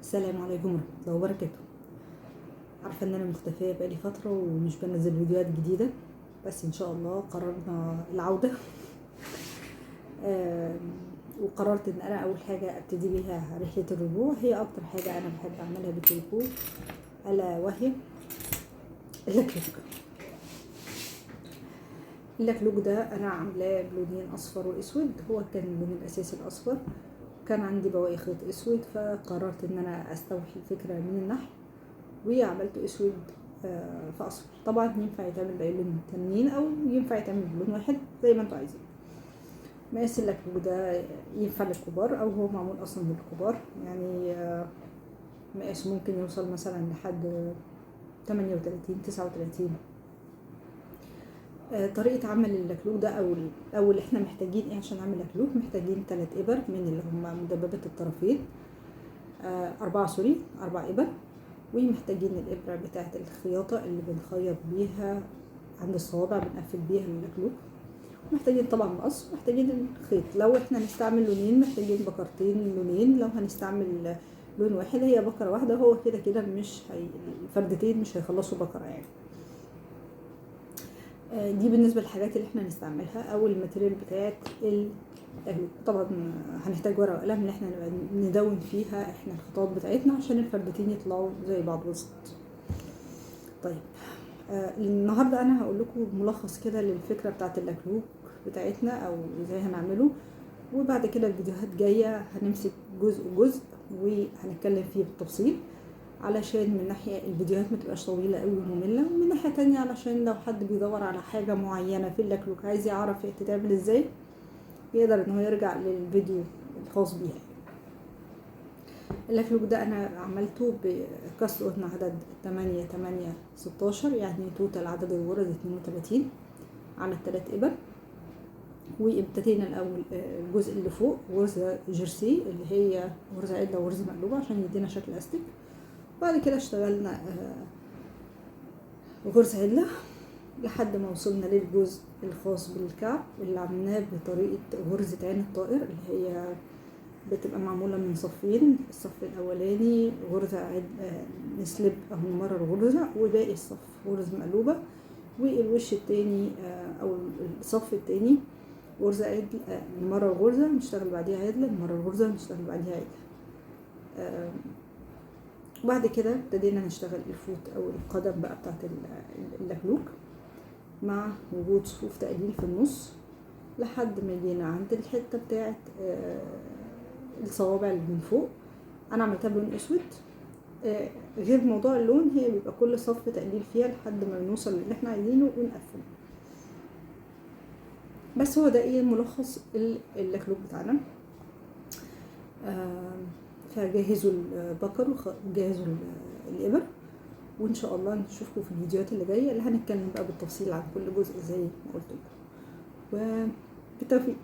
السلام عليكم ورحمة الله وبركاته. عارفة ان انا مختفية بقالي فترة ومش بنزل فيديوهات جديدة، بس ان شاء الله قررنا العودة. وقررت ان انا اول حاجة ابتدي بيها رحلة الرجوع، هي اكتر حاجة انا بحب اعملها بالتليفون، الا وهي اللكلوك. اللكلوك ده انا عاملاه بلونين اصفر واسود، هو كان اللون الاساسي الاصفر، كان عندي بواقي خيط اسود، فقررت ان انا استوحي الفكرة من النحل وعملته اسود في اصفر. طبعا ينفع يتعمل باي لون تانيين او ينفع يتعمل بلون واحد زي ما انتوا عايزين. مقاس اللكلوك ده ينفع للكبار او هو معمول اصلا للكبار، يعني مقاس ممكن يوصل مثلا لحد 38 39. طريقة عمل اللكلوك ده او اللي احنا محتاجين ايه عشان نعمل لكلوك. محتاجين 3 ابر من اللي هم مدببات الطرفين، 4 ابر، ومحتاجين الابره بتاعه الخياطه اللي بنخيط بيها عند الصوابع، بنقفل بيها اللكلوك. محتاجين طبعا مقص، محتاجين الخيط. لو احنا هنستعمل لونين محتاجين بكرتين لونين، لو هنستعمل لون واحد هي بكره واحده. هو كده كده مش الفردتين مش هيخلصوا بكره يعني. دي بالنسبه للحاجات اللي احنا هنستعملها. او الماتيريال بتاعه اللكلوك، طبعا هنحتاج ورقه وقلم ان احنا نبقى ندون فيها احنا الخطوات بتاعتنا عشان الفردتين يطلعوا زي بعض بالظبط. طيب النهارده انا هقول لكم ملخص كده للفكره بتاعه اللكلوك بتاعتنا او ازاي هنعمله، وبعد كده الفيديوهات جايه هنمسك جزء جزء وهنتكلم فيه بالتفصيل، علشان من ناحيه الفيديوهات ما تبقاش طويله قوي وممله، ومن ناحيه تانية علشان لو حد بيدور على حاجه معينه في اللكلوك عايز يعرف تتعمل ازاي يقدر ان هو يرجع للفيديو الخاص بيها. اللكلوك ده انا عملته بكسر قطن عدد 8 يعني توتال عدد الغرز 32 على 3 ابر. وابتدينا الاول الجزء اللي فوق غرزه جيرسي اللي هي غرزه عدله وغرزه مقلوبه عشان يدينا شكل استك. بعد كده اشتغلنا غرزه عدله لحد ما وصلنا للجزء الخاص بالكعب اللي عملناه بطريقه غرزه عين الطائر، اللي هي بتبقى معمولة من صفين. الصف الأولاني غرزة نسلب أو نمرر غرزة، وباقي الصف غرزة مقلوبة، والوش التاني أو الصف التاني غرزة عدل، نمرر غرزة نشتغل بعديها عدلة، نمرر غرزة نشتغل بعديها عدلة. وبعد كده ابتدينا نشتغل الفوت أو القدم بقى بتاعت اللكلوك مع وجود صفوف تقليل في النص لحد ما جينا عند الحتة بتاعت الصوابع اللي من فوق. انا عملتها بلون اسود. غير موضوع اللون، هي بيبقى كل صف تقليل فيها لحد ما نوصل اللي احنا عايزينه ونقفل. بس هو ده ايه ملخص اللكلوك بتاعنا. فجهزوا البكر وجهزوا الابر، وان شاء الله نشوفكم في الفيديوهات اللي جايه اللي هنتكلم بقى بالتفصيل عن كل جزء زي ما قلت لكم. وبالتوفيق.